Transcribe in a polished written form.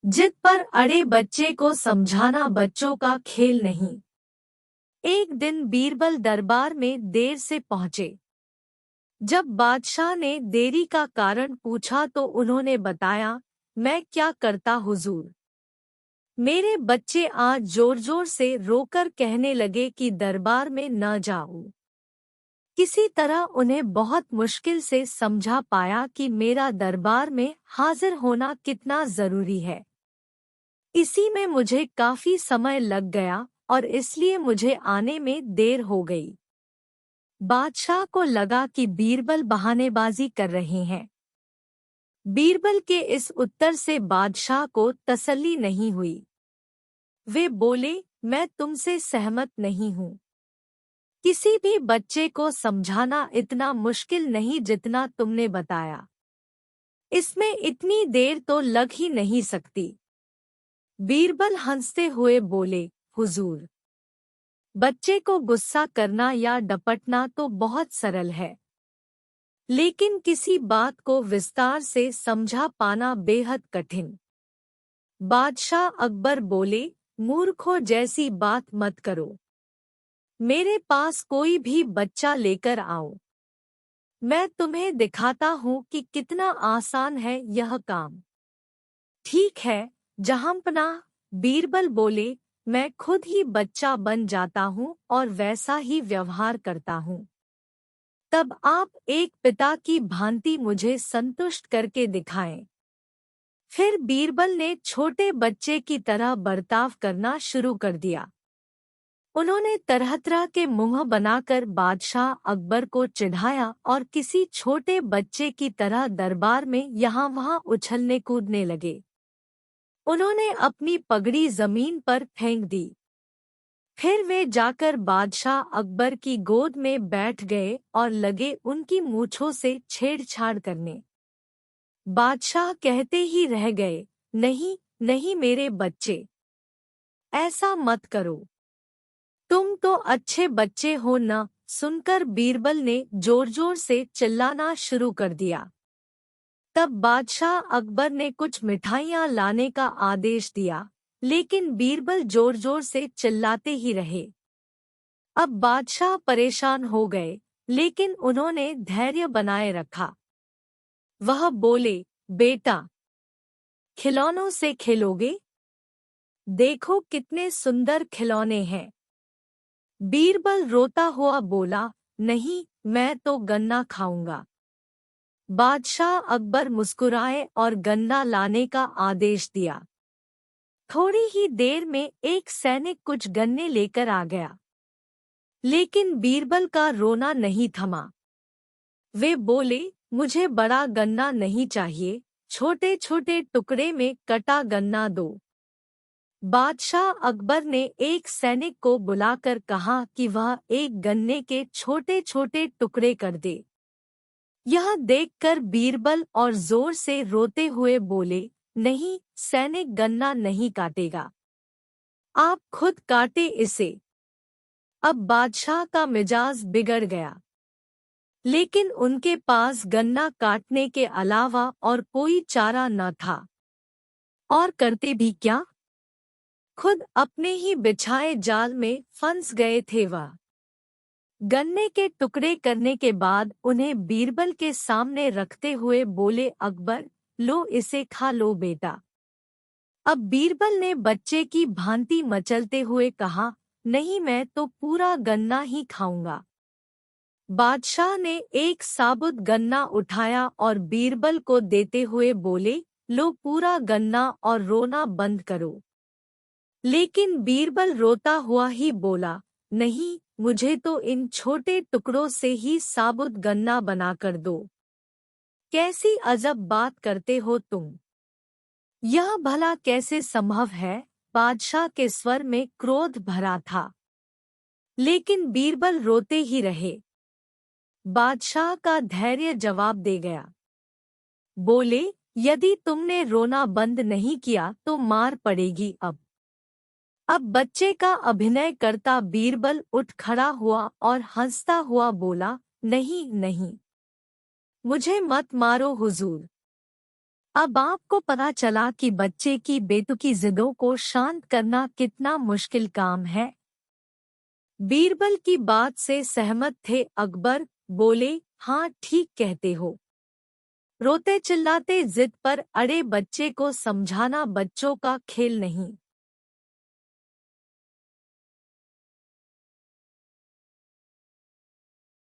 जिद पर अड़े बच्चे को समझाना बच्चों का खेल नहीं। एक दिन बीरबल दरबार में देर से पहुंचे। जब बादशाह ने देरी का कारण पूछा तो उन्होंने बताया, मैं क्या करता हुजूर। मेरे बच्चे आज जोर जोर से रोकर कहने लगे कि दरबार में न जाऊं। किसी तरह उन्हें बहुत मुश्किल से समझा पाया कि मेरा दरबार में हाजिर होना कितना जरूरी है। इसी में मुझे काफी समय लग गया और इसलिए मुझे आने में देर हो गई। बादशाह को लगा कि बीरबल बहानेबाजी कर रहे हैं। बीरबल के इस उत्तर से बादशाह को तसल्ली नहीं हुई। वे बोले, मैं तुमसे सहमत नहीं हूँ। किसी भी बच्चे को समझाना इतना मुश्किल नहीं जितना तुमने बताया। इसमें इतनी देर तो लग ही नहीं सकती। बीरबल हंसते हुए बोले, हुजूर, बच्चे को गुस्सा करना या डपटना तो बहुत सरल है, लेकिन किसी बात को विस्तार से समझा पाना बेहद कठिन। बादशाह अकबर बोले, मूर्खों जैसी बात मत करो। मेरे पास कोई भी बच्चा लेकर आओ। मैं तुम्हें दिखाता हूँ कि कितना आसान है यह काम। ठीक है जहाँपनाह, बीरबल बोले, मैं खुद ही बच्चा बन जाता हूँ और वैसा ही व्यवहार करता हूँ। तब आप एक पिता की भांति मुझे संतुष्ट करके दिखाएं। फिर बीरबल ने छोटे बच्चे की तरह बर्ताव करना शुरू कर दिया। उन्होंने तरह तरह के मुंह बनाकर बादशाह अकबर को चिढ़ाया और किसी छोटे बच्चे की तरह दरबार में यहाँ वहाँ उछलने कूदने लगे। उन्होंने अपनी पगड़ी जमीन पर फेंक दी। फिर वे जाकर बादशाह अकबर की गोद में बैठ गए और लगे उनकी मूंछों से छेड़छाड़ करने। बादशाह कहते ही रह गए, नहीं नहीं मेरे बच्चे, ऐसा मत करो। तुम तो अच्छे बच्चे हो न। सुनकर बीरबल ने जोर जोर से चिल्लाना शुरू कर दिया। तब बादशाह अकबर ने कुछ मिठाइयाँ लाने का आदेश दिया, लेकिन बीरबल जोर जोर से चिल्लाते ही रहे। अब बादशाह परेशान हो गए, लेकिन उन्होंने धैर्य बनाए रखा। वह बोले, बेटा, खिलौनों से खेलोगे? देखो कितने सुंदर खिलौने हैं। बीरबल रोता हुआ बोला, नहीं, मैं तो गन्ना खाऊंगा। बादशाह अकबर मुस्कुराए और गन्ना लाने का आदेश दिया। थोड़ी ही देर में एक सैनिक कुछ गन्ने लेकर आ गया, लेकिन बीरबल का रोना नहीं थमा। वे बोले, मुझे बड़ा गन्ना नहीं चाहिए, छोटे छोटे टुकड़े में कटा गन्ना दो। बादशाह अकबर ने एक सैनिक को बुलाकर कहा कि वह एक गन्ने के छोटे छोटे टुकड़े कर दे। यह देखकर बीरबल और जोर से रोते हुए बोले, नहीं, सैनिक गन्ना नहीं काटेगा। आप खुद काटे इसे। अब बादशाह का मिजाज बिगड़ गया, लेकिन उनके पास गन्ना काटने के अलावा और कोई चारा न था। और करते भी क्या? खुद अपने ही बिछाए जाल में फंस गए थे वह। गन्ने के टुकड़े करने के बाद उन्हें बीरबल के सामने रखते हुए बोले, अकबर, लो इसे खा लो बेटा। अब बीरबल ने बच्चे की भांति मचलते हुए कहा, नहीं, मैं तो पूरा गन्ना ही खाऊंगा। बादशाह ने एक साबुत गन्ना उठाया और बीरबल को देते हुए बोले, लो पूरा गन्ना और रोना बंद करो। लेकिन बीरबल रोता हुआ ही बोला, नहीं, मुझे तो इन छोटे टुकड़ों से ही साबुत गन्ना बनाकर दो। कैसी अजब बात करते हो तुम। यह भला कैसे संभव है? बादशाह के स्वर में क्रोध भरा था, लेकिन बीरबल रोते ही रहे। बादशाह का धैर्य जवाब दे गया। बोले, यदि तुमने रोना बंद नहीं किया तो मार पड़ेगी। अब बच्चे का अभिनय करता बीरबल उठ खड़ा हुआ और हंसता हुआ बोला, नहीं नहीं, मुझे मत मारो हुजूर। अब आपको पता चला कि बच्चे की बेतुकी जिदों को शांत करना कितना मुश्किल काम है। बीरबल की बात से सहमत थे अकबर, बोले, हाँ ठीक कहते हो। रोते चिल्लाते जिद पर अड़े बच्चे को समझाना बच्चों का खेल नहीं।